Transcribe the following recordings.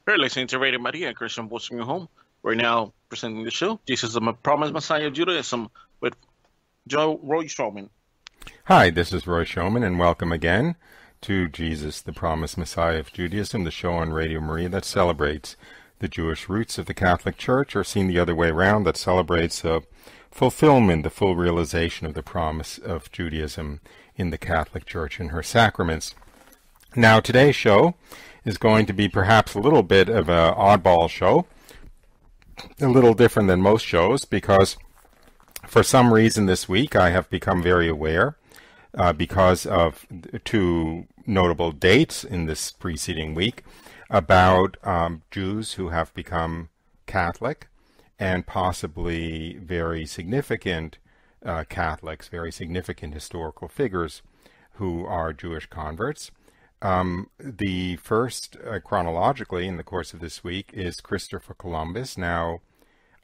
Early Saints Radio Maria, Christian Bossing your home. Right now, presenting the show. Jesus is the promised Messiah of Judaism with Roy Strowman. Hi, this is Roy Showman, and welcome again to Jesus, the Promised Messiah of Judaism, the show on Radio Maria that celebrates the Jewish roots of the Catholic Church, or seen the other way around, that celebrates the fulfillment, the full realization of the promise of Judaism in the Catholic Church and her sacraments. Now, today's show is going to be perhaps a little bit of an oddball show, a little different than most shows, because for some reason this week I have become very aware, because of two notable dates in this preceding week, about Jews who have become Catholic, and possibly very significant Catholics, very significant historical figures who are Jewish converts. The first, chronologically, in the course of this week, is Christoper Columbus. Now,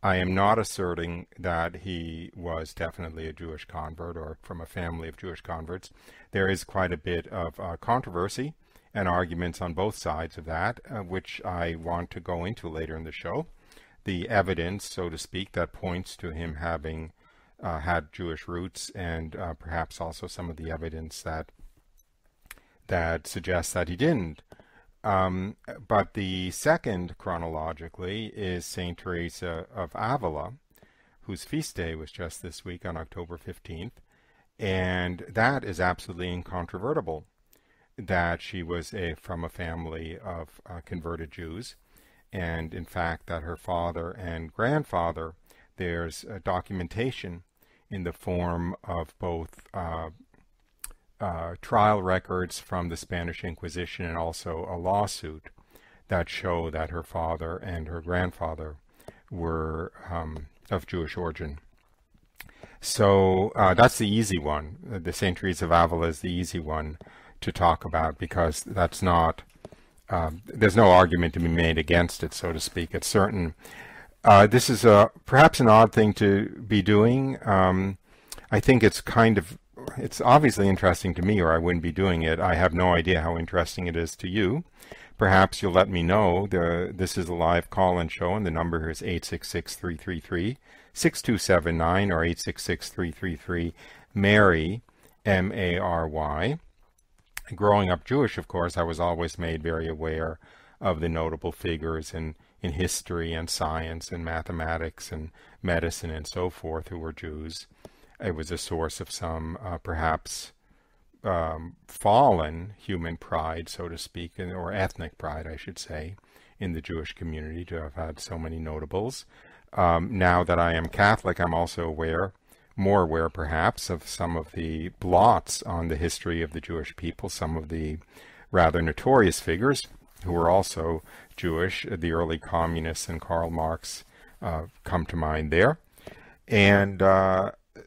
I am not asserting that he was definitely a Jewish convert or from a family of Jewish converts. There is quite a bit of controversy and arguments on both sides of that, which I want to go into later in the show. The evidence, so to speak, that points to him having had Jewish roots, and perhaps also some of the evidence that suggests that he didn't. But the second, chronologically, is St Teresa of Avila, whose feast day was just this week on October 15th, and that is absolutely incontrovertible, that she was from a family of converted Jews, and in fact that her father and grandfather, there's documentation in the form of both trial records from the Spanish Inquisition and also a lawsuit that show that her father and her grandfather were of Jewish origin. So that's the easy one. The St. Teresa of Avila is the easy one to talk about, because that's not, there's no argument to be made against it, so to speak. It's certain. This is perhaps an odd thing to be doing. I think it's obviously interesting to me, or I wouldn't be doing it. I have no idea how interesting it is to you. Perhaps you'll let me know. This is a live call-in show, and the number here is 866-333-6279 or 866-333-MARY, M-A-R-Y. Growing up Jewish, of course, I was always made very aware of the notable figures in history and science and mathematics and medicine and so forth who were Jews. It was a source of some perhaps fallen human pride, so to speak, or ethnic pride, I should say, in the Jewish community to have had so many notables. Now that I am Catholic, I'm also more aware perhaps, of some of the blots on the history of the Jewish people, some of the rather notorious figures who were also Jewish. The early communists and Karl Marx come to mind there. And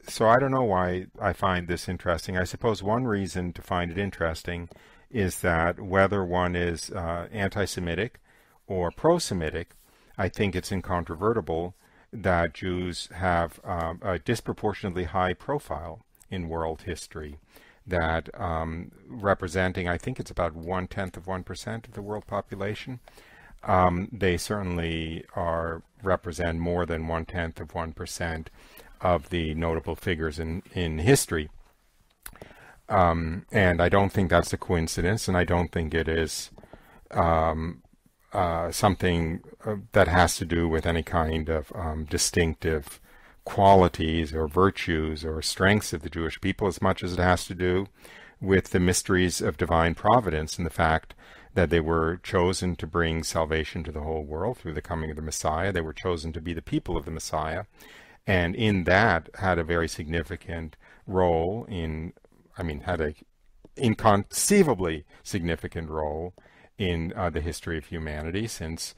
so I don't know why I find this interesting. I suppose one reason to find it interesting is that whether one is anti-Semitic or pro-Semitic, I think it's incontrovertible that Jews have a disproportionately high profile in world history, that representing, I think it's about 0.1% of the world population. They certainly represent more than 0.1% of the notable figures in history. And I don't think that's a coincidence, and I don't think it is something that has to do with any kind of distinctive qualities or virtues or strengths of the Jewish people, as much as it has to do with the mysteries of divine providence and the fact that they were chosen to bring salvation to the whole world through the coming of the Messiah. They were chosen to be the people of the Messiah, and in that had a very significant role had a inconceivably significant role in the history of humanity, since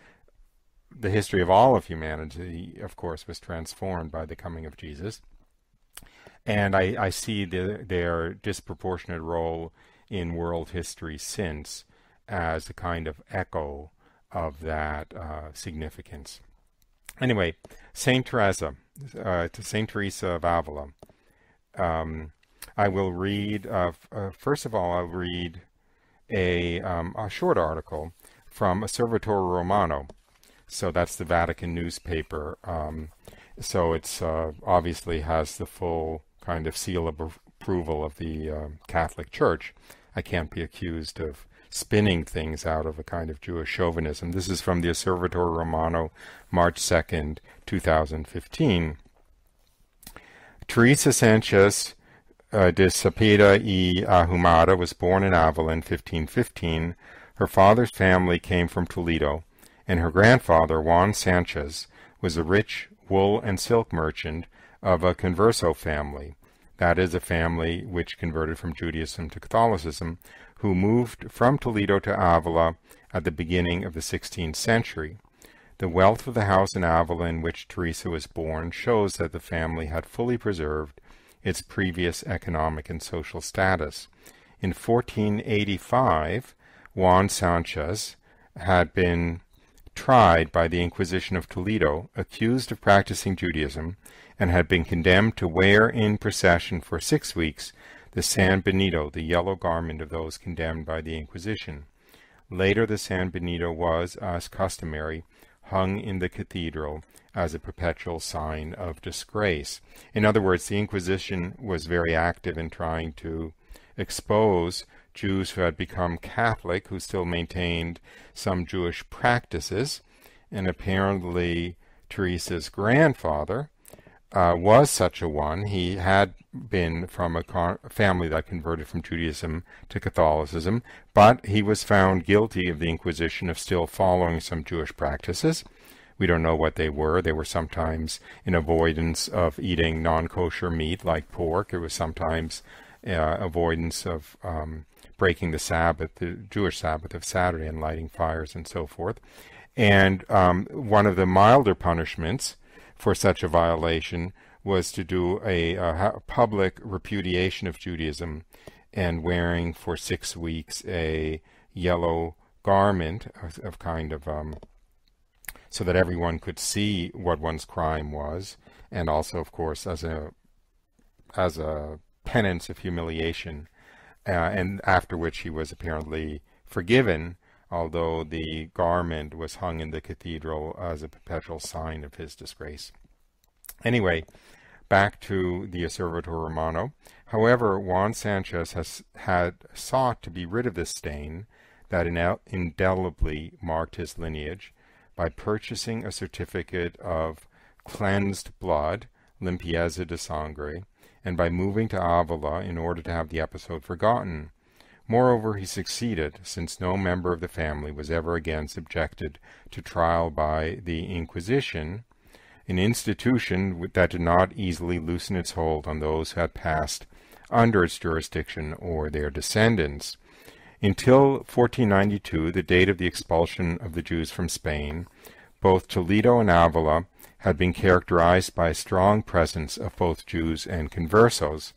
the history of all of humanity, of course, was transformed by the coming of Jesus. And I see their disproportionate role in world history since as a kind of echo of that significance. Anyway, St. Teresa of Avila. I will read, first of all, I'll read a short article from Osservatore Romano. So that's the Vatican newspaper. So it's obviously has the full kind of seal of approval of the Catholic Church. I can't be accused of spinning things out of a kind of Jewish chauvinism. This is from the Osservatore Romano, March 2nd, 2015. Teresa Sanchez de Cepeda y Ahumada was born in Avila in 1515. Her father's family came from Toledo, and her grandfather, Juan Sanchez, was a rich wool and silk merchant of a converso family. That is, a family which converted from Judaism to Catholicism, who moved from Toledo to Avila at the beginning of the 16th century. The wealth of the house in Avila in which Teresa was born shows that the family had fully preserved its previous economic and social status. In 1485, Juan Sanchez had been tried by the Inquisition of Toledo, accused of practicing Judaism, and had been condemned to wear in procession for 6 weeks the San Benito, the yellow garment of those condemned by the Inquisition. Later the San Benito was, as customary, hung in the cathedral as a perpetual sign of disgrace. In other words, the Inquisition was very active in trying to expose Jews who had become Catholic, who still maintained some Jewish practices, and apparently Teresa's grandfather was such a one. He had been from a family that converted from Judaism to Catholicism, but he was found guilty of the Inquisition of still following some Jewish practices. We don't know what they were. They were sometimes in avoidance of eating non-kosher meat like pork. It was sometimes avoidance of breaking the Sabbath, the Jewish Sabbath of Saturday, and lighting fires and so forth. And one of the milder punishments for such a violation was to do a public repudiation of Judaism and wearing for 6 weeks a yellow garment of kind of so that everyone could see what one's crime was, and also, of course, as a penance of humiliation, and after which he was apparently forgiven, although the garment was hung in the cathedral as a perpetual sign of his disgrace. Anyway, back to the Osservatore Romano. However, Juan Sanchez had sought to be rid of this stain that indelibly marked his lineage by purchasing a certificate of cleansed blood, limpieza de sangre, and by moving to Avila in order to have the episode forgotten. Moreover, he succeeded, since no member of the family was ever again subjected to trial by the Inquisition, an institution that did not easily loosen its hold on those who had passed under its jurisdiction or their descendants. Until 1492, the date of the expulsion of the Jews from Spain, both Toledo and Avila had been characterized by a strong presence of both Jews and conversos.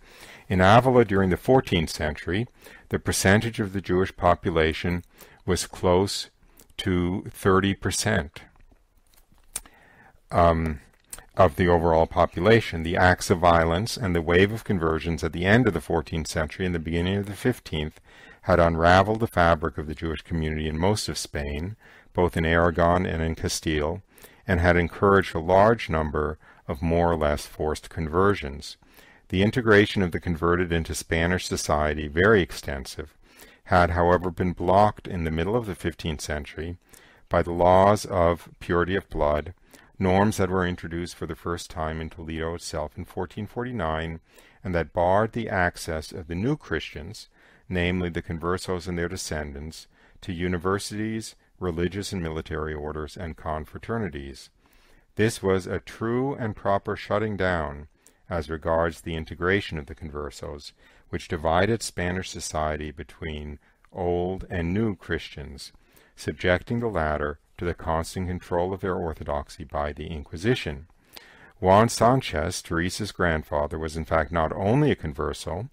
In Avila during the 14th century, the percentage of the Jewish population was close to 30% of the overall population. The acts of violence and the wave of conversions at the end of the 14th century and the beginning of the 15th had unraveled the fabric of the Jewish community in most of Spain, both in Aragon and in Castile, and had encouraged a large number of more or less forced conversions. The integration of the converted into Spanish society, very extensive, had, however, been blocked in the middle of the 15th century by the laws of purity of blood, norms that were introduced for the first time in Toledo itself in 1449, and that barred the access of the new Christians, namely the conversos and their descendants, to universities, religious and military orders, and confraternities. This was a true and proper shutting down as regards the integration of the conversos, which divided Spanish society between old and new Christians, subjecting the latter to the constant control of their orthodoxy by the Inquisition. Juan Sanchez, Teresa's grandfather, was in fact not only a converso,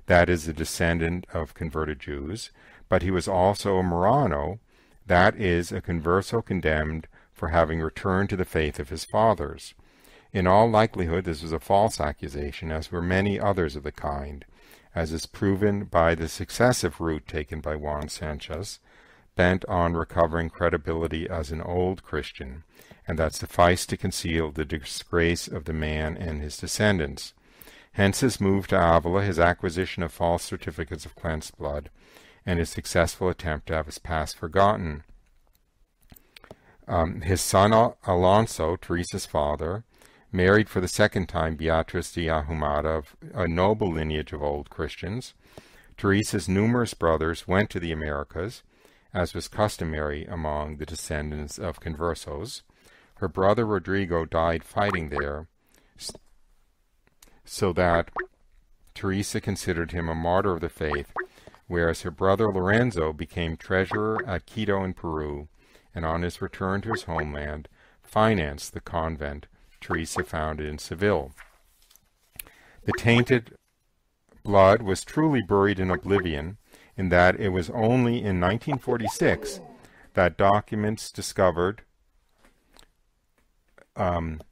that is, a descendant of converted Jews, but he was also a Marrano, that is, a converso condemned for having returned to the faith of his fathers. In all likelihood, this was a false accusation, as were many others of the kind, as is proven by the successive route taken by Juan Sanchez, bent on recovering credibility as an old Christian, and that sufficed to conceal the disgrace of the man and his descendants. Hence his move to Avila, his acquisition of false certificates of cleansed blood, and his successful attempt to have his past forgotten. His son Alonso, Teresa's father, married for the second time Beatriz de Ahumada of a noble lineage of old Christians. Teresa's numerous brothers went to the Americas, as was customary among the descendants of conversos. Her brother Rodrigo died fighting there, so that Teresa considered him a martyr of the faith, whereas her brother Lorenzo became treasurer at Quito in Peru, and on his return to his homeland, financed the convent Teresa founded in Seville. The tainted blood was truly buried in oblivion, in that it was only in 1946 that documents discovered in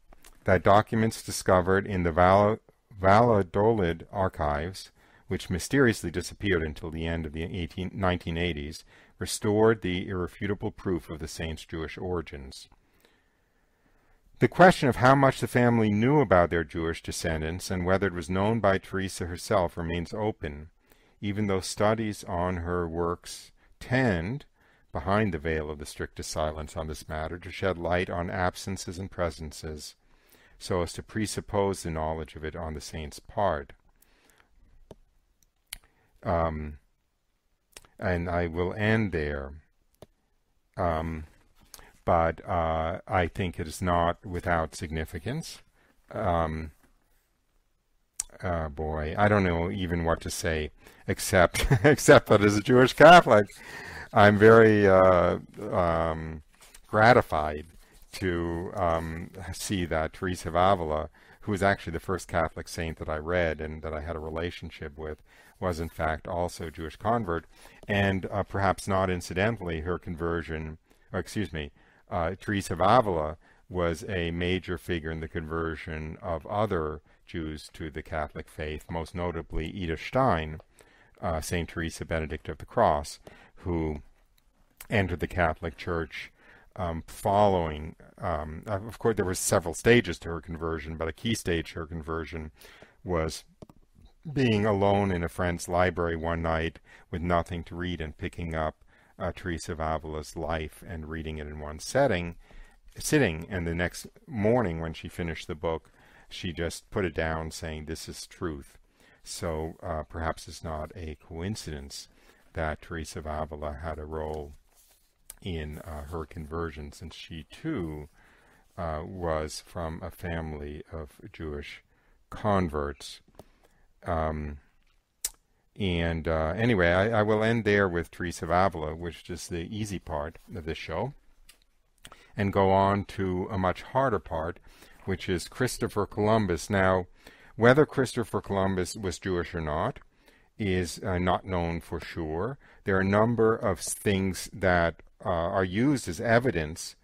the Valladolid archives, which mysteriously disappeared until the end of the 1980s, restored the irrefutable proof of the saint's Jewish origins. The question of how much the family knew about their Jewish descendants and whether it was known by Teresa herself remains open, even though studies on her works tend, behind the veil of the strictest silence on this matter, to shed light on absences and presences, so as to presuppose the knowledge of it on the saint's part. And I will end there. But I think it is not without significance. Boy, I don't know even what to say, except that as a Jewish Catholic, I'm very gratified to see that Teresa of Avila, who was actually the first Catholic saint that I read and that I had a relationship with, was in fact also a Jewish convert, and perhaps not incidentally, her conversion, Teresa of Avila was a major figure in the conversion of other Jews to the Catholic faith, most notably Edith Stein, St. Teresa Benedict of the Cross, who entered the Catholic Church following, of course there were several stages to her conversion, but a key stage to her conversion was being alone in a friend's library one night with nothing to read and picking up Teresa of Avila's life and reading it in one sitting, and the next morning when she finished the book, she just put it down saying, "This is truth." So perhaps it's not a coincidence that Teresa of Avila had a role in her conversion, since she too was from a family of Jewish converts. Anyway, I will end there with Teresa of Avila, which is the easy part of this show, and go on to a much harder part, which is Christoper Columbus. Now, whether Christoper Columbus was Jewish or not is not known for sure. There are a number of things that are used as evidence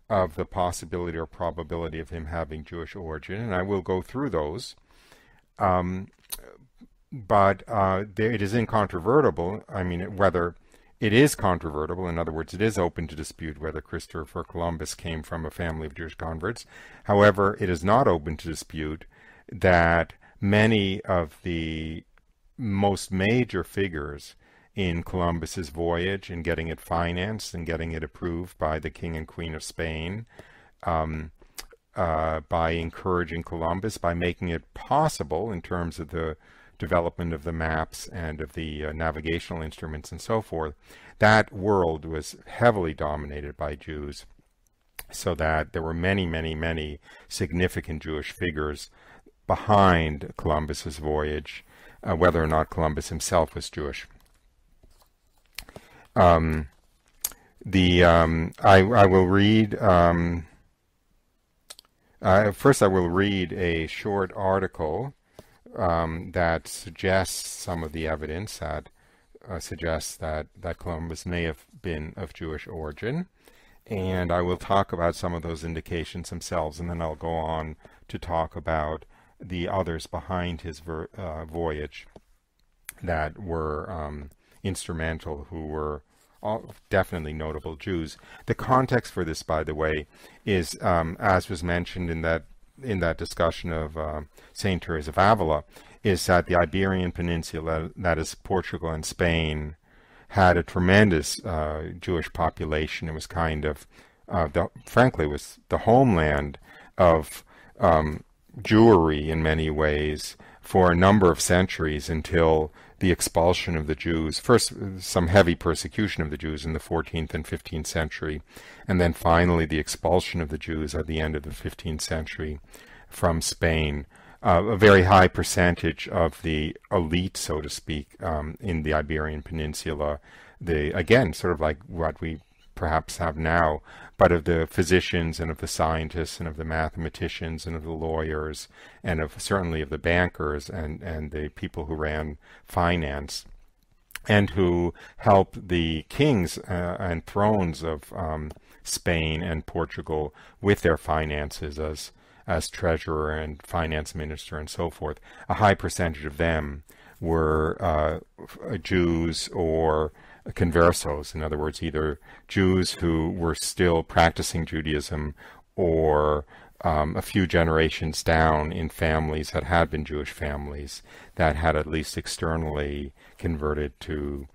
of the possibility or probability of him having Jewish origin, and I will go through those. But it is incontrovertible. I mean, whether it is controvertible, in other words, it is open to dispute whether Christoper Columbus came from a family of Jewish converts. However, it is not open to dispute that many of the most major figures in Columbus's voyage, in getting it financed and getting it approved by the King and Queen of Spain, by encouraging Columbus, by making it possible in terms of the development of the maps and of the navigational instruments and so forth, that world was heavily dominated by Jews, so that there were many, many, many significant Jewish figures behind Columbus's voyage, whether or not Columbus himself was Jewish. I will read, first I will read a short article that suggests some of the evidence that suggests that Columbus may have been of Jewish origin, and I will talk about some of those indications themselves, and then I'll go on to talk about the others behind his voyage that were instrumental, who were definitely notable Jews. The context for this, by the way, is as was mentioned in that discussion of St Teresa of Avila, is that the Iberian Peninsula, that is Portugal and Spain, had a tremendous Jewish population. It was kind of, frankly, was the homeland of Jewry in many ways for a number of centuries until the expulsion of the Jews. First, some heavy persecution of the Jews in the 14th and 15th century, and then finally the expulsion of the Jews at the end of the 15th century from Spain. A very high percentage of the elite, so to speak, in the Iberian Peninsula, again, sort of like what we perhaps have now, but of the physicians and of the scientists and of the mathematicians and of the lawyers and of certainly of the bankers and the people who ran finance and who helped the kings and thrones of Spain and Portugal with their finances as treasurer and finance minister and so forth. A high percentage of them were Jews or conversos, in other words, either Jews who were still practicing Judaism or a few generations down in families that had been Jewish families that had at least externally converted to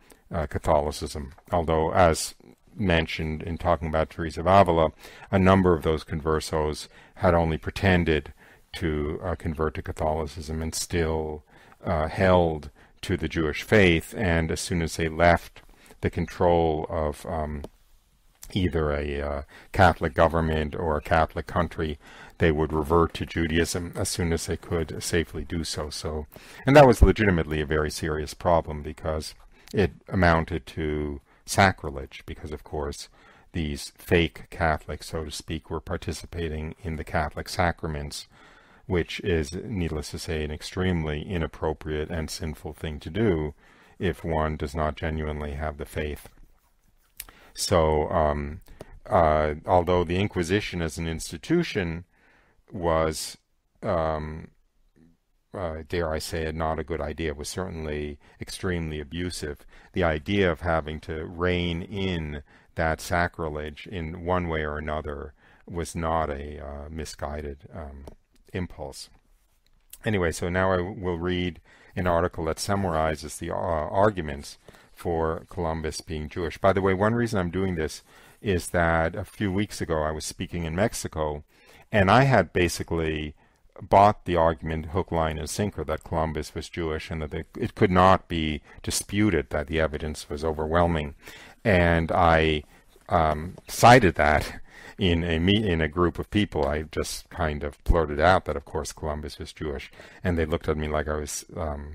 Catholicism. Although, as mentioned in talking about Teresa of Avila, a number of those conversos had only pretended to convert to Catholicism and still held to the Jewish faith, and as soon as they left the control of either a Catholic government or a Catholic country, they would revert to Judaism as soon as they could safely do so. And that was legitimately a very serious problem because it amounted to sacrilege, because of course these fake Catholics, so to speak, were participating in the Catholic sacraments, which is, needless to say, an extremely inappropriate and sinful thing to do if one does not genuinely have the faith. So, although the Inquisition as an institution was, dare I say it, not a good idea, it was certainly extremely abusive. The idea of having to rein in that sacrilege in one way or another was not a misguided impulse. Anyway, so now I will read an article that summarizes the arguments for Columbus being Jewish. By the way, one reason I'm doing this is that a few weeks ago I was speaking in Mexico, and I had basically bought the argument hook, line, and sinker that Columbus was Jewish and that it could not be disputed, that the evidence was overwhelming. And I cited that in a group of people. I just kind of blurted out that, of course, Columbus was Jewish, and they looked at me like I was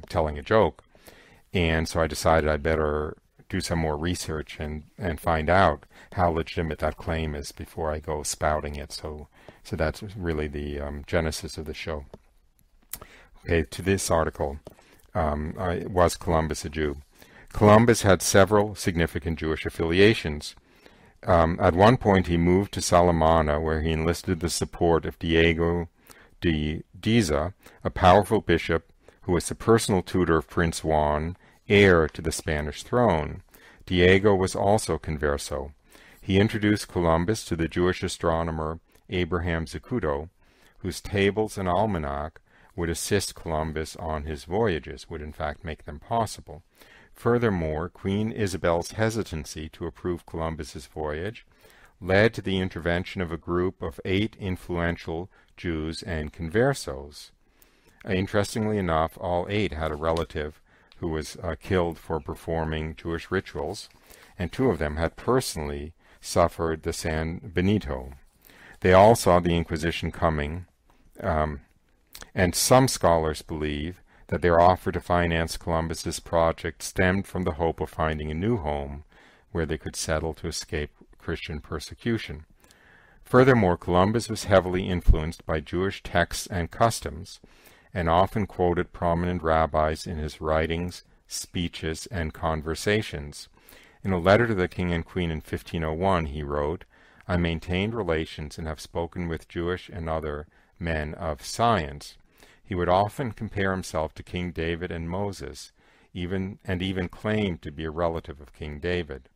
telling a joke. And so I decided I'd better do some more research and find out how legitimate that claim is before I go spouting it. So that's really the genesis of the show. Okay, to this article, was Columbus a Jew? Columbus had several significant Jewish affiliations. At one point, he moved to Salamanca, where he enlisted the support of Diego de Deza, a powerful bishop who was the personal tutor of Prince Juan, heir to the Spanish throne. Diego was also converso. He introduced Columbus to the Jewish astronomer Abraham Zacuto, whose tables and almanac would assist Columbus on his voyages, would in fact make them possible. Furthermore, Queen Isabel's hesitancy to approve Columbus's voyage led to the intervention of a group of 8 influential Jews and conversos. Interestingly enough, all 8 had a relative who was killed for performing Jewish rituals, and 2 of them had personally suffered the San Benito. They all saw the Inquisition coming, and some scholars believe that their offer to finance Columbus's project stemmed from the hope of finding a new home where they could settle to escape Christian persecution. Furthermore, Columbus was heavily influenced by Jewish texts and customs, and often quoted prominent rabbis in his writings, speeches, and conversations. In a letter to the king and queen in 1501, he wrote, "I maintained relations and have spoken with Jewish and other men of science." He would often compare himself to King David and Moses, even claimed to be a relative of King David.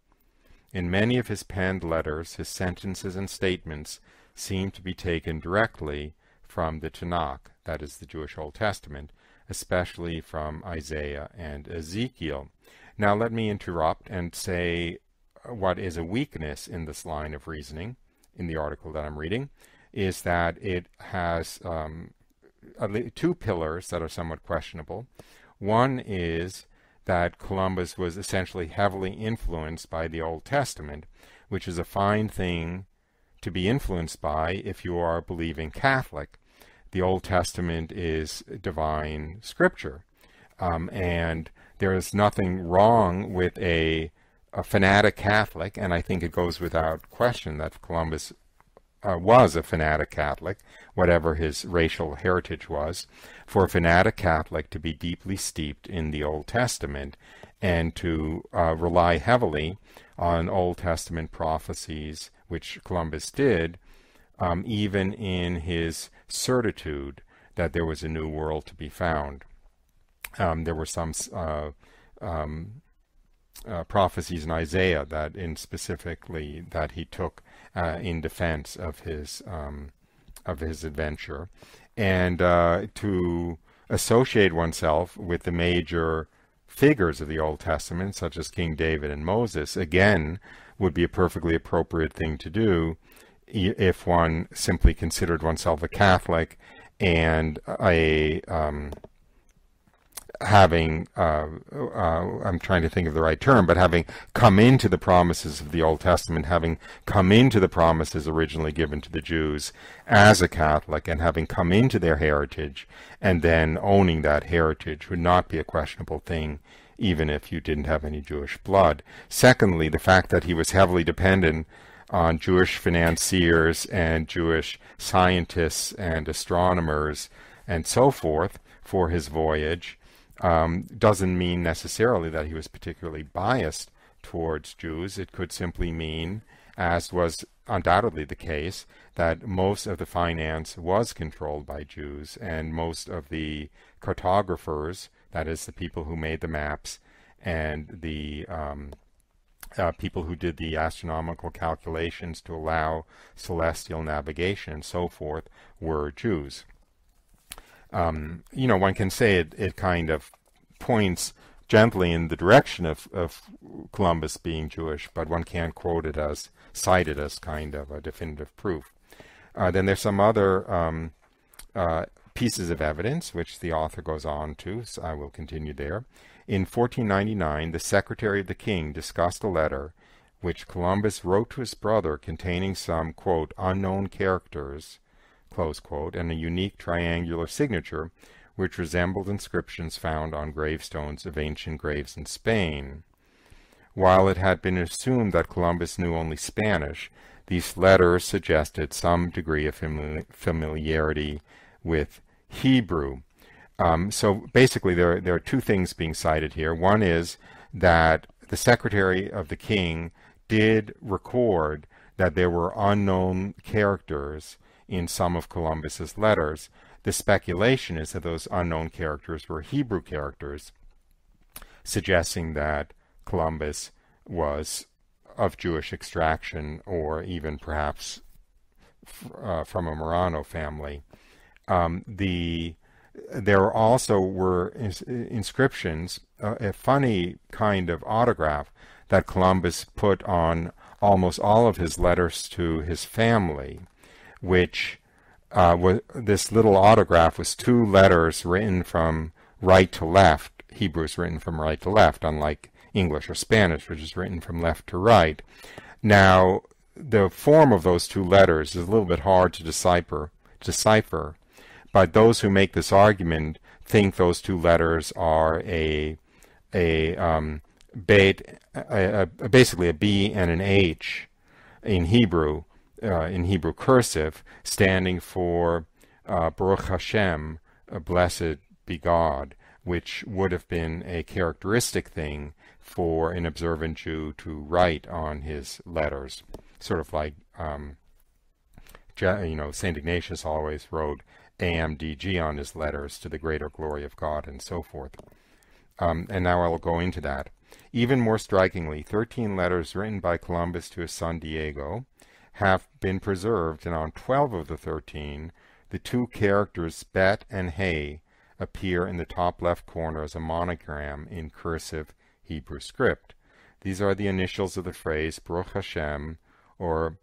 In many of his penned letters, his sentences and statements seem to be taken directly from the Tanakh, that is the Jewish Old Testament, especially from Isaiah and Ezekiel. Now let me interrupt and say what is a weakness in this line of reasoning in the article that I'm reading is that it has two pillars that are somewhat questionable. One is that Columbus was essentially heavily influenced by the Old Testament, which is a fine thing to be influenced by if you are a believing Catholic. The Old Testament is divine scripture, and there is nothing wrong with a fanatic Catholic, and I think it goes without question that Columbus was a fanatic Catholic, whatever his racial heritage was, for a fanatic Catholic to be deeply steeped in the Old Testament and to rely heavily on Old Testament prophecies, which Columbus did, even in his certitude that there was a new world to be found. There were some prophecies in Isaiah that specifically that he took in defense of his adventure, and to associate oneself with the major figures of the Old Testament, such as King David and Moses, again, would be a perfectly appropriate thing to do if one simply considered oneself a Catholic and having, I'm trying to think of the right term, but having come into the promises of the Old Testament, having come into the promises originally given to the Jews as a Catholic, and having come into their heritage, and then owning that heritage would not be a questionable thing, even if you didn't have any Jewish blood. Secondly, the fact that he was heavily dependent on Jewish financiers and Jewish scientists and astronomers and so forth for his voyage doesn't mean necessarily that he was particularly biased towards Jews. It could simply mean, as was undoubtedly the case, that most of the finance was controlled by Jews, and most of the cartographers, that is the people who made the maps and the people who did the astronomical calculations to allow celestial navigation and so forth, were Jews. You know, one can say it kind of points gently in the direction of Columbus being Jewish, but one can't cite it as kind of a definitive proof. Then there's some other pieces of evidence which the author goes on to, so I will continue there. In 1499, the secretary of the king discussed a letter which Columbus wrote to his brother containing some, quote, unknown characters, close quote, and a unique triangular signature which resembled inscriptions found on gravestones of ancient graves in Spain. While it had been assumed that Columbus knew only Spanish, these letters suggested some degree of familiarity with Hebrew. So basically there are two things being cited here. One is that the secretary of the king did record that there were unknown characters in some of Columbus's letters. The speculation is that those unknown characters were Hebrew characters, suggesting that Columbus was of Jewish extraction, or even perhaps from a Marrano family. There also were inscriptions, a funny kind of autograph that Columbus put on almost all of his letters to his family, which this little autograph was two letters written from right to left. Hebrew is written from right to left, unlike English or Spanish, which is written from left to right. Now, the form of those two letters is a little bit hard to decipher, but those who make this argument think those two letters are basically a B and an H in Hebrew cursive, standing for Baruch Hashem, blessed be God, which would have been a characteristic thing for an observant Jew to write on his letters, sort of like St. Ignatius always wrote AMDG on his letters, to the greater glory of God, and so forth. And now I'll go into that. Even more strikingly, 13 letters written by Columbus to his son Diego have been preserved, and on 12 of the 13, the two characters bet and hey appear in the top left corner as a monogram in cursive Hebrew script. These are the initials of the phrase Baruch Hashem, or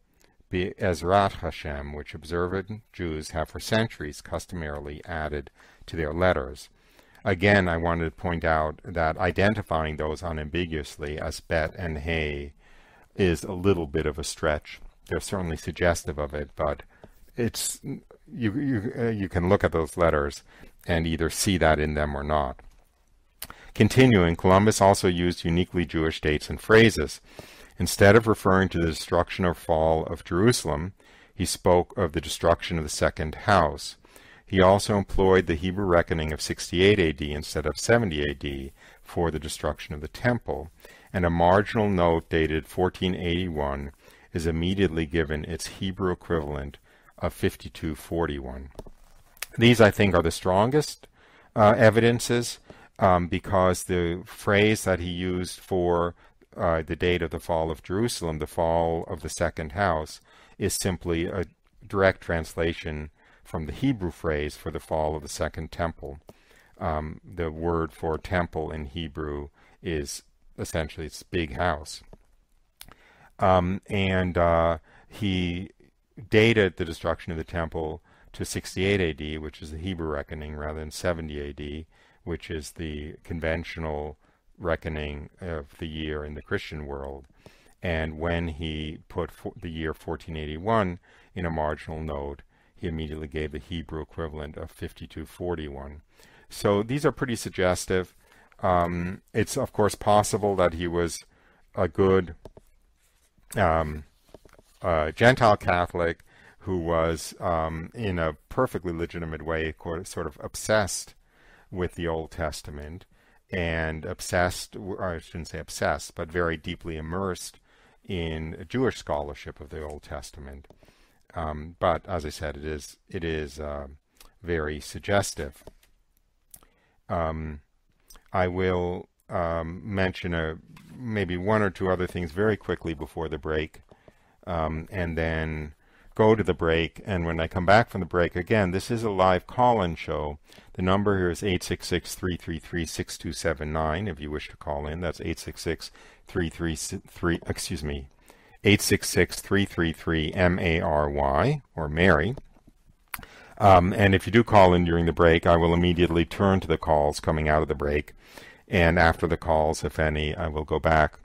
Be'ezrat Hashem, which observant Jews have for centuries customarily added to their letters. Again, I wanted to point out that identifying those unambiguously as bet and hey is a little bit of a stretch. They're certainly suggestive of it, but it's you can look at those letters and either see that in them or not. Continuing, Columbus also used uniquely Jewish dates and phrases. Instead of referring to the destruction or fall of Jerusalem, he spoke of the destruction of the second house. He also employed the Hebrew reckoning of 68 AD instead of 70 AD for the destruction of the temple, and a marginal note dated 1481 is immediately given its Hebrew equivalent of 5241. These, I think, are the strongest evidences because the phrase that he used for the date of the fall of Jerusalem, the fall of the second house, is simply a direct translation from the Hebrew phrase for the fall of the second temple. The word for temple in Hebrew is essentially its big house. He dated the destruction of the temple to 68 AD, which is the Hebrew reckoning, rather than 70 AD, which is the conventional reckoning of the year in the Christian world. And when he put the year 1481 in a marginal note, he immediately gave the Hebrew equivalent of 5241. So these are pretty suggestive. It's of course possible that he was a good Gentile Catholic who was in a perfectly legitimate way sort of obsessed with the Old Testament, and obsessed, or I shouldn't say obsessed, but very deeply immersed in Jewish scholarship of the Old Testament. But as I said, it is very suggestive. I will mention maybe one or two other things very quickly before the break, and then go to the break. And when I come back from the break, again, this is a live call-in show. The number here is 866-333-6279 if you wish to call in. That's 866-333-MARY, or Mary. And if you do call in during the break, I will immediately turn to the calls coming out of the break. And after the calls, if any, I will go back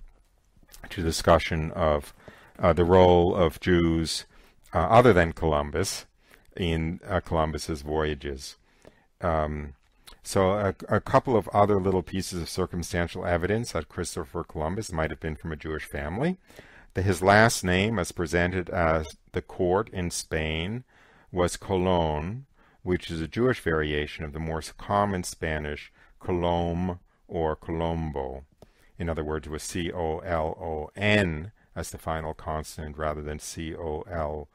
to discussion of the role of Jews other than Columbus in Columbus's voyages. So a couple of other little pieces of circumstantial evidence that Christoper Columbus might have been from a Jewish family. His last name, as presented as the court in Spain, was Colon, which is a Jewish variation of the more common Spanish Colom or Colombo. In other words, it was C-O-L-O-N as the final consonant rather than C-O-L-O-M,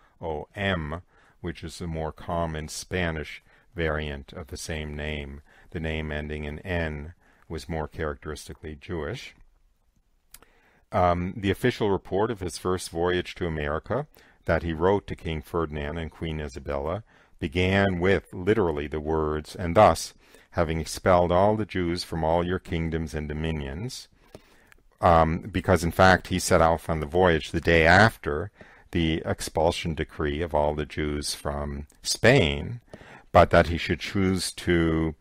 which is the more common Spanish variant of the same name. The name ending in N was more characteristically Jewish. The official report of his first voyage to America that he wrote to King Ferdinand and Queen Isabella began with literally the words, "And thus, having expelled all the Jews from all your kingdoms and dominions," because in fact he set out on the voyage the day after the expulsion decree of all the Jews from Spain, but that he should choose to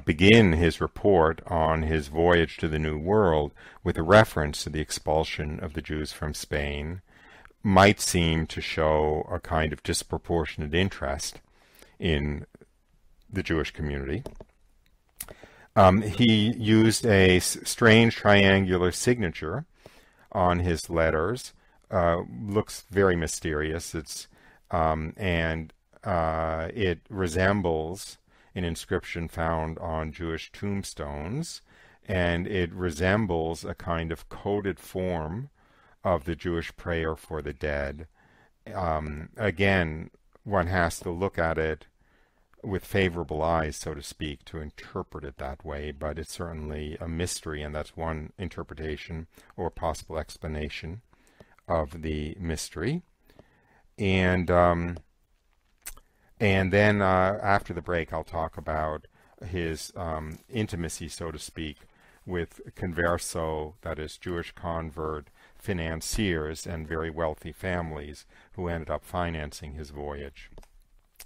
begin his report on his voyage to the New World with a reference to the expulsion of the Jews from Spain might seem to show a kind of disproportionate interest in the Jewish community. He used a strange triangular signature on his letters. Looks very mysterious. It resembles an inscription found on Jewish tombstones, and it resembles a kind of coded form of the Jewish prayer for the dead. Again, one has to look at it with favorable eyes, so to speak, to interpret it that way, but it's certainly a mystery, and that's one interpretation or possible explanation of the mystery. And then after the break, I'll talk about his intimacy, so to speak, with converso, that is Jewish convert financiers and very wealthy families who ended up financing his voyage.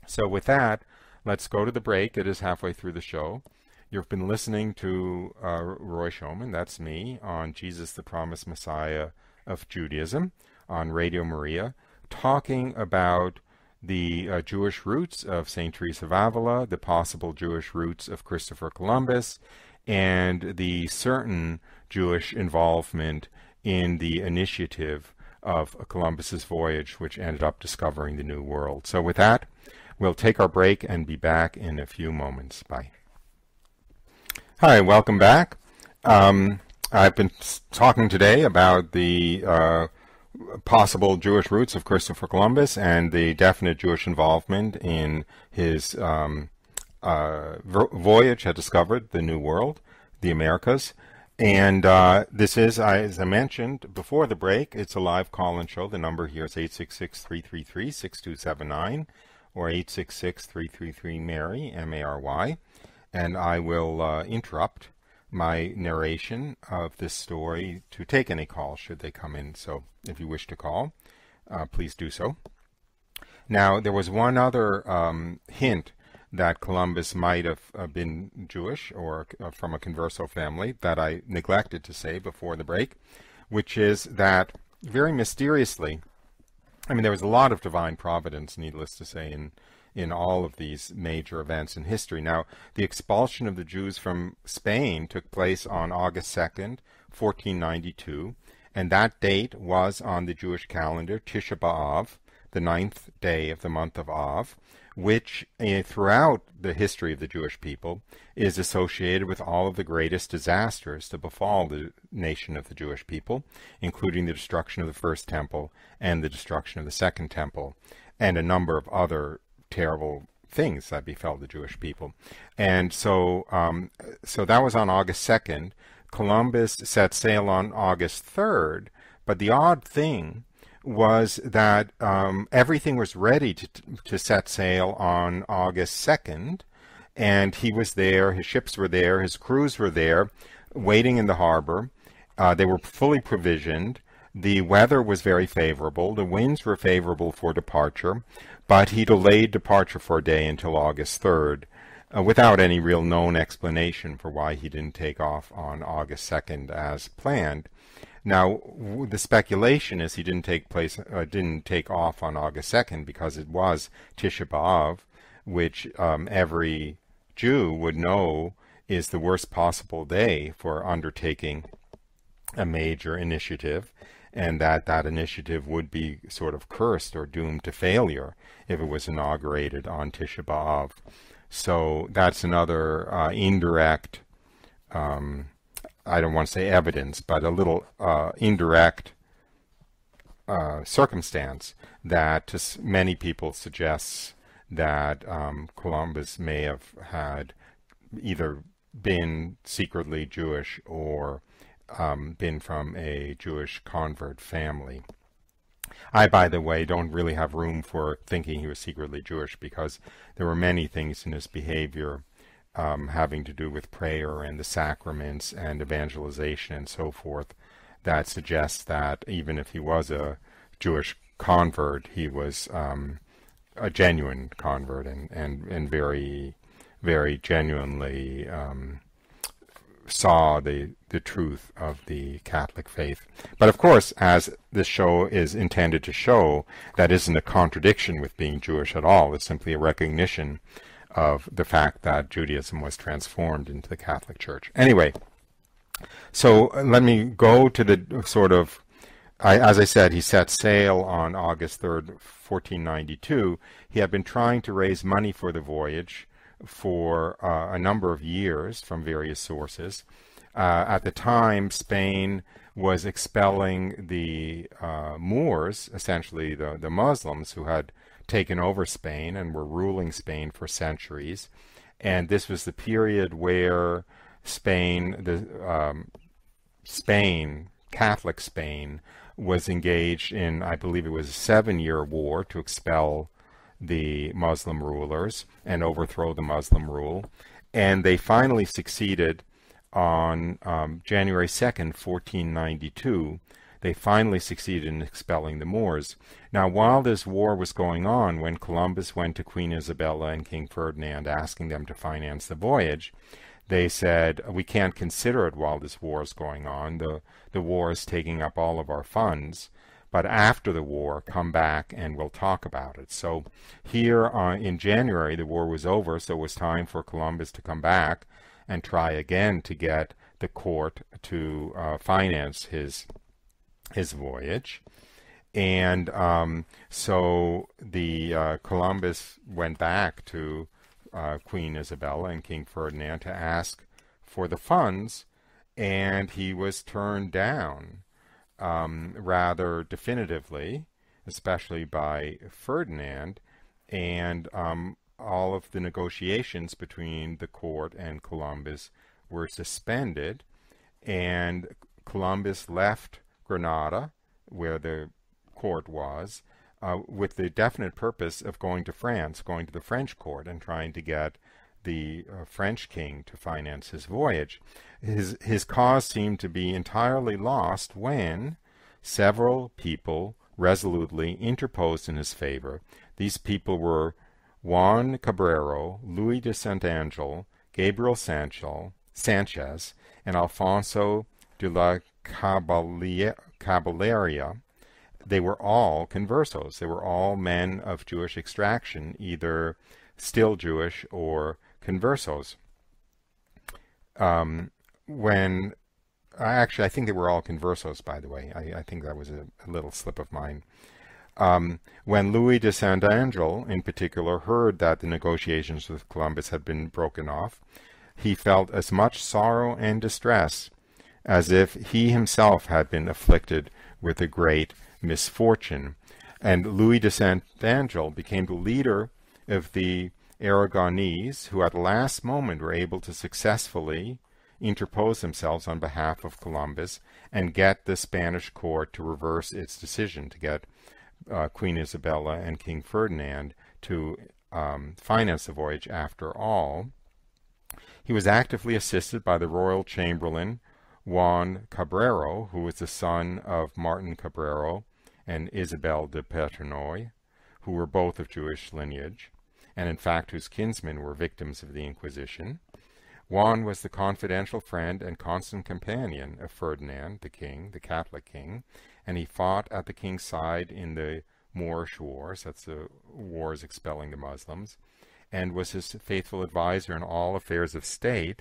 So with that, let's go to the break. It is halfway through the show. You've been listening to Roy Schoeman, that's me, on Jesus the Promised Messiah of Judaism on Radio Maria, talking about the Jewish roots of St Teresa of Avila, the possible Jewish roots of Christoper Columbus, and the certain Jewish involvement in the initiative of Columbus's voyage, which ended up discovering the New World. So with that, we'll take our break and be back in a few moments. Bye. Hi, welcome back. I've been talking today about the possible Jewish roots of Christoper Columbus and the definite Jewish involvement in his voyage had discovered the New World, the Americas. And this is, as I mentioned before the break, it's a live call-in show. The number here is 866-333-6279 or 866-333-MARY, M-A-R-Y. And I will interrupt my narration of this story to take any calls should they come in. So if you wish to call, please do so. Now, there was one other hint that Columbus might have been Jewish or from a converso family that I neglected to say before the break, which is that very mysteriously, I mean, there was a lot of divine providence, needless to say, in all of these major events in history. Now, the expulsion of the Jews from Spain took place on August 2nd, 1492, and that date was on the Jewish calendar, Tisha B'Av, the 9th day of the month of Av, which throughout the history of the Jewish people is associated with all of the greatest disasters to befall the nation of the Jewish people, including the destruction of the First Temple and the destruction of the Second Temple, and a number of other terrible things that befell the Jewish people. And so that was on August 2nd. Columbus set sail on August 3rd, but the odd thing was that everything was ready to set sail on August 2nd, and he was there, his ships were there, his crews were there, waiting in the harbor. They were fully provisioned. The weather was very favorable. The winds were favorable for departure, but he delayed departure for a day until August 3rd, without any real known explanation for why he didn't take off on August 2nd as planned. Now, the speculation is he didn't take off on August 2nd because it was Tisha B'Av, which every Jew would know is the worst possible day for undertaking a major initiative, and that initiative would be sort of cursed or doomed to failure if it was inaugurated on Tisha B'Av. So that's another indirect I don't want to say evidence, but a little indirect circumstance that to many people suggests that Columbus may have had either been secretly Jewish or been from a Jewish convert family. I, by the way, don't really have room for thinking he was secretly Jewish because there were many things in his behavior having to do with prayer and the sacraments and evangelization and so forth that suggests that even if he was a Jewish convert, he was a genuine convert and very, very genuinely saw the truth of the Catholic faith. But of course, as this show is intended to show, that isn't a contradiction with being Jewish at all. It's simply a recognition of the fact that Judaism was transformed into the Catholic Church. Anyway, so let me go to the sort of, as I said, he set sail on August 3rd, 1492. He had been trying to raise money for the voyage for a number of years from various sources. At the time, Spain was expelling the Moors, essentially the Muslims who had taken over Spain and were ruling Spain for centuries. And this was the period where Catholic Spain, was engaged in, I believe it was a 7-year war to expel the Muslim rulers and overthrow the Muslim rule. And they finally succeeded on January 2nd, 1492. They finally succeeded in expelling the Moors. Now, while this war was going on, when Columbus went to Queen Isabella and King Ferdinand asking them to finance the voyage, they said, we can't consider it while this war is going on. The war is taking up all of our funds. But after the war, come back and we'll talk about it. So here in January, the war was over, so it was time for Columbus to come back and try again to get the court to finance his voyage. And so the Columbus went back to Queen Isabella and King Ferdinand to ask for the funds, and he was turned down rather definitively, especially by Ferdinand, and all of the negotiations between the court and Columbus were suspended, and Columbus left Granada, where the court was, with the definite purpose of going to France, going to the French court and trying to get the French king to finance his voyage. His cause seemed to be entirely lost when several people resolutely interposed in his favor. These people were Juan Cabrero, Luis de St Angel, Gabriel Sanchez, and Alfonso de la Caballeria. They were all conversos. They were all men of Jewish extraction, either still Jewish or conversos. I think they were all conversos, by the way. I think that was a little slip of mine. When Luis de St Angel, in particular, heard that the negotiations with Columbus had been broken off, he felt as much sorrow and distress as if he himself had been afflicted with a great misfortune. And Louis de St Angel became the leader of the Aragonese, who at the last moment were able to successfully interpose themselves on behalf of Columbus and get the Spanish court to reverse its decision to get Queen Isabella and King Ferdinand to finance the voyage after all. He was actively assisted by the royal chamberlain Juan Cabrero, who was the son of Martin Cabrero and Isabel de Pertinoy, who were both of Jewish lineage, and in fact whose kinsmen were victims of the Inquisition. Juan was the confidential friend and constant companion of Ferdinand, the king, the Catholic king, and he fought at the king's side in the Moorish Wars, that's the wars expelling the Muslims, and was his faithful advisor in all affairs of state,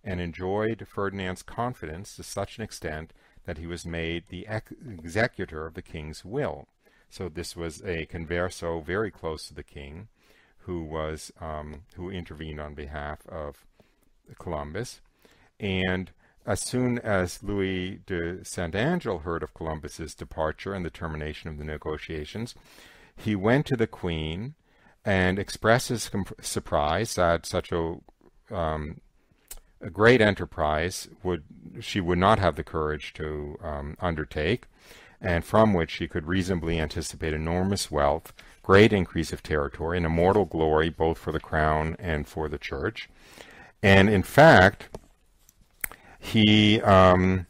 and enjoyed Ferdinand's confidence to such an extent that he was made the executor of the king's will. So this was a converso very close to the king, who intervened on behalf of Columbus. And as soon as Louis de St Angel heard of Columbus's departure and the termination of the negotiations, he went to the Queen and expressed his surprise that such a great enterprise she would not have the courage to undertake, and from which she could reasonably anticipate enormous wealth, great increase of territory, and immortal glory both for the crown and for the church. And in fact, he had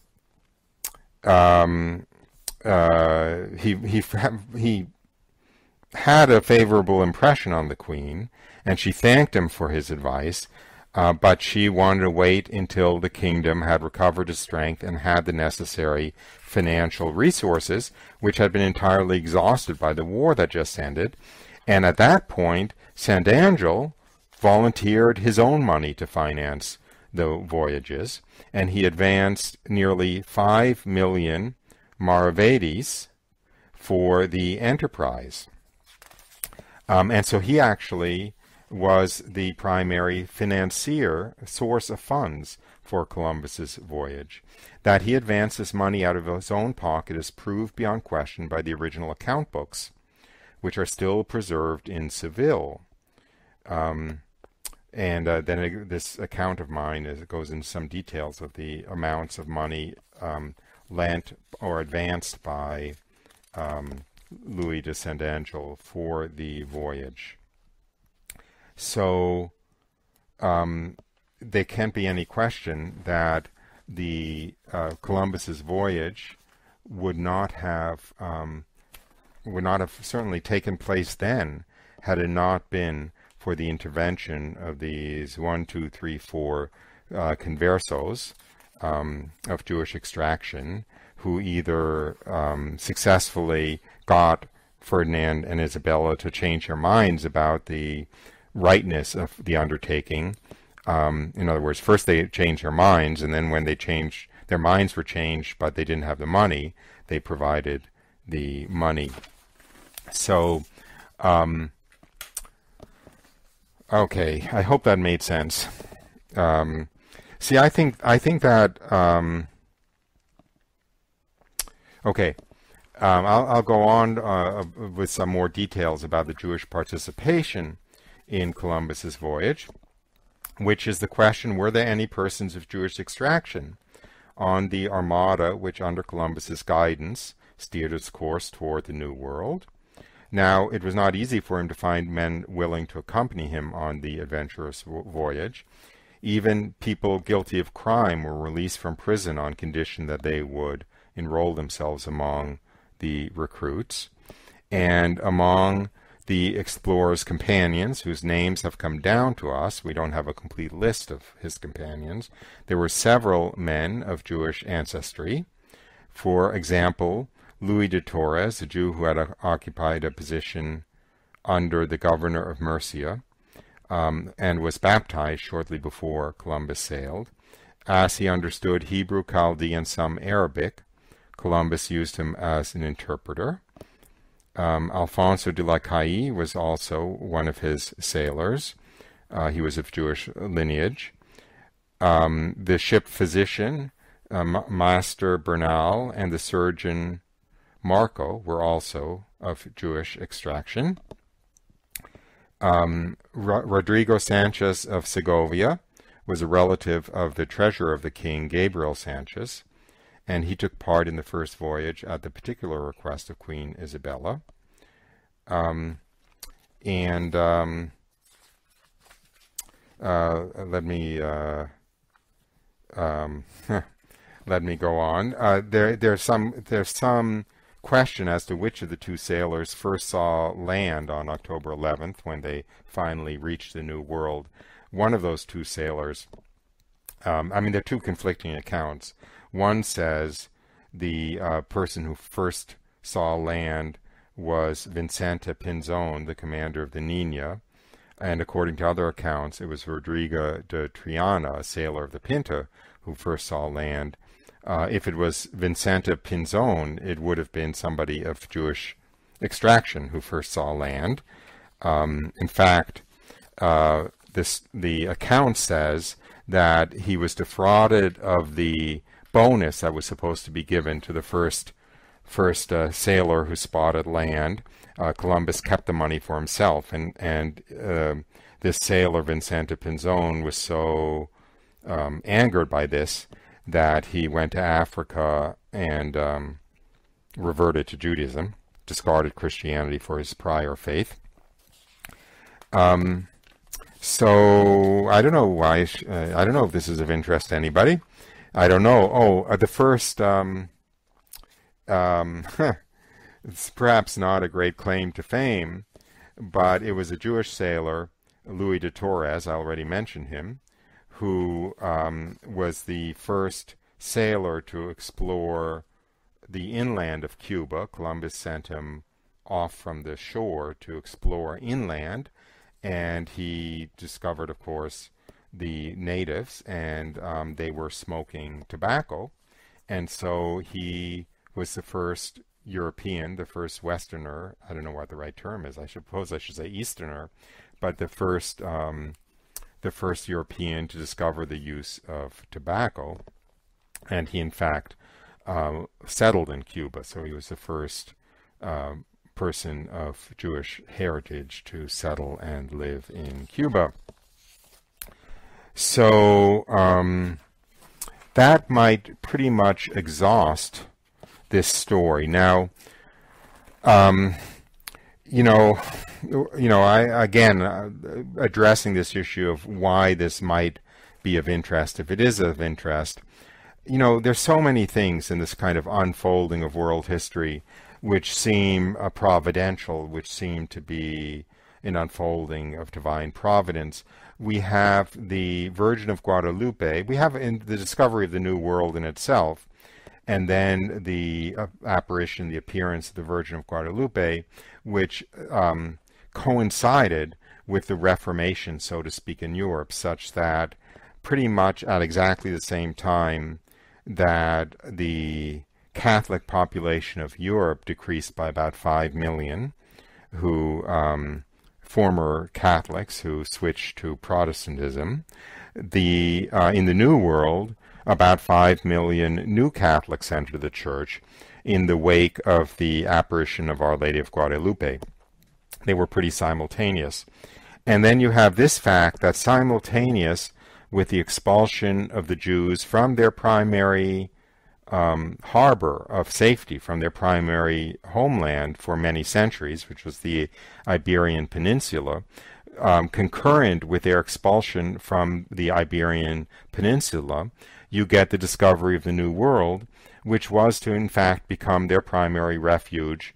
a favorable impression on the Queen, and she thanked him for his advice, but she wanted to wait until the kingdom had recovered its strength and had the necessary financial resources, which had been entirely exhausted by the war that just ended. And at that point, St Angel volunteered his own money to finance the voyages, and he advanced nearly 5 million maravedis for the enterprise. And so he actually was the primary financier, source of funds for Columbus's voyage. That he advanced this money out of his own pocket is proved beyond question by the original account books, which are still preserved in Seville. This account of mine it goes into some details of the amounts of money lent or advanced by Louis de St Angel for the voyage. So there can't be any question that the Columbus's voyage would not have certainly taken place then had it not been for the intervention of these 4 conversos of Jewish extraction, who either successfully got Ferdinand and Isabella to change their minds about the rightness of the undertaking. In other words, first they changed their minds, and then when their minds were changed, but they didn't have the money, they provided the money. So, okay, I hope that made sense. See, I think that okay. I'll go on with some more details about the Jewish participation in Columbus's voyage, which is the question: were there any persons of Jewish extraction on the Armada which, under Columbus's guidance, steered its course toward the New World? Now, it was not easy for him to find men willing to accompany him on the adventurous voyage. Even people guilty of crime were released from prison on condition that they would enroll themselves among the recruits. And among the explorer's companions, whose names have come down to us, we don't have a complete list of his companions, there were several men of Jewish ancestry. For example, Louis de Torres, a Jew who had occupied a position under the governor of Murcia, and was baptized shortly before Columbus sailed. As he understood Hebrew, Chaldean, and some Arabic, Columbus used him as an interpreter. Alfonso de la Caille was also one of his sailors. He was of Jewish lineage. The ship physician, Master Bernal, and the surgeon Marco were also of Jewish extraction. Rodrigo Sanchez of Segovia was a relative of the treasurer of the king, Gabriel Sanchez, and he took part in the first voyage at the particular request of Queen Isabella. Let me go on. There's some question as to which of the two sailors first saw land on October 11th when they finally reached the New World. One of those two sailors, there are two conflicting accounts. One says the person who first saw land was Vicente Pinzon, the commander of the Nina, and according to other accounts, it was Rodrigo de Triana, a sailor of the Pinta, who first saw land. If it was Vicente Pinzon, it would have been somebody of Jewish extraction who first saw land. In fact, the account says that he was defrauded of the bonus that was supposed to be given to the first sailor who spotted land. Columbus kept the money for himself, and this sailor, Vicente Pinzon, was so angered by this that he went to Africa and reverted to Judaism, discarded Christianity for his prior faith. So I don't know why. I don't know if this is of interest to anybody. I don't know. The first. It's perhaps not a great claim to fame, but it was a Jewish sailor, Louis de Torres. I already mentioned him, who was the first sailor to explore the inland of Cuba. Columbus sent him off from the shore to explore inland, and he discovered, of course, the natives, and they were smoking tobacco, and so he was the first European, the first Westerner. I don't know what the right term is. I suppose I should say Easterner, but the first European to discover the use of tobacco, and he in fact settled in Cuba. So he was the first person of Jewish heritage to settle and live in Cuba. So that might pretty much exhaust this story. Now, I again addressing this issue of why this might be of interest, if it is of interest. There's so many things in this kind of unfolding of world history which seem providential, which seem to be an unfolding of divine providence. We have the Virgin of Guadalupe. We have in the discovery of the New World in itself, and then the apparition, the appearance of the Virgin of Guadalupe, which coincided with the Reformation, so to speak, in Europe, such that pretty much at exactly the same time that the Catholic population of Europe decreased by about 5 million, who former Catholics who switched to Protestantism. In the New World, about 5 million new Catholics entered the Church in the wake of the apparition of Our Lady of Guadalupe. They were pretty simultaneous. And then you have this fact that simultaneous with the expulsion of the Jews from their primary harbor of safety, from their primary homeland for many centuries, which was the Iberian Peninsula, concurrent with their expulsion from the Iberian Peninsula, you get the discovery of the New World, which was to in fact become their primary refuge.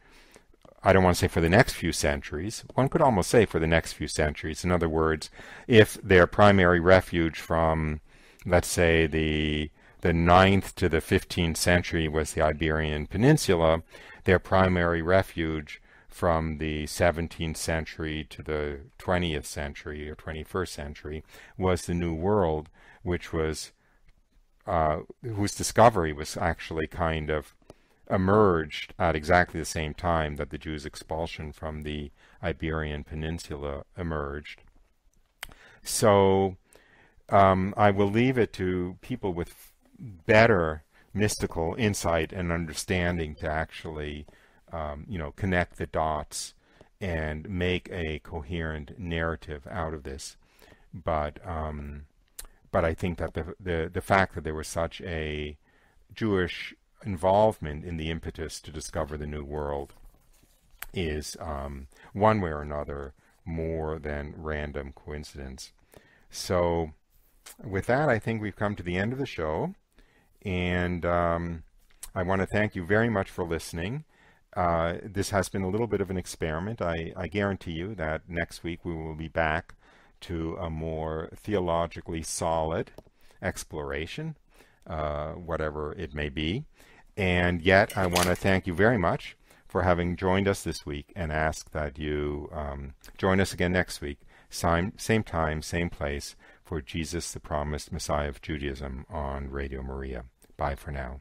I don't want to say for the next few centuries. One could almost say for the next few centuries. In other words, if their primary refuge from, let's say, the 9th to the 15th century was the Iberian Peninsula, their primary refuge from the 17th century to the 20th century or 21st century was the New World, which was whose discovery was actually kind of emerged at exactly the same time that the Jews' expulsion from the Iberian Peninsula emerged. So I will leave it to people with better mystical insight and understanding to actually connect the dots and make a coherent narrative out of this. But I think that the fact that there was such a Jewish involvement in the impetus to discover the New World is one way or another more than random coincidence. So with that, I think we've come to the end of the show, and I want to thank you very much for listening. This has been a little bit of an experiment. I guarantee you that next week we will be back to a more theologically solid exploration, whatever it may be. And yet I want to thank you very much for having joined us this week, and ask that you join us again next week, same time, same place, for Jesus, the Promised Messiah of Judaism on Radio Maria. Bye for now.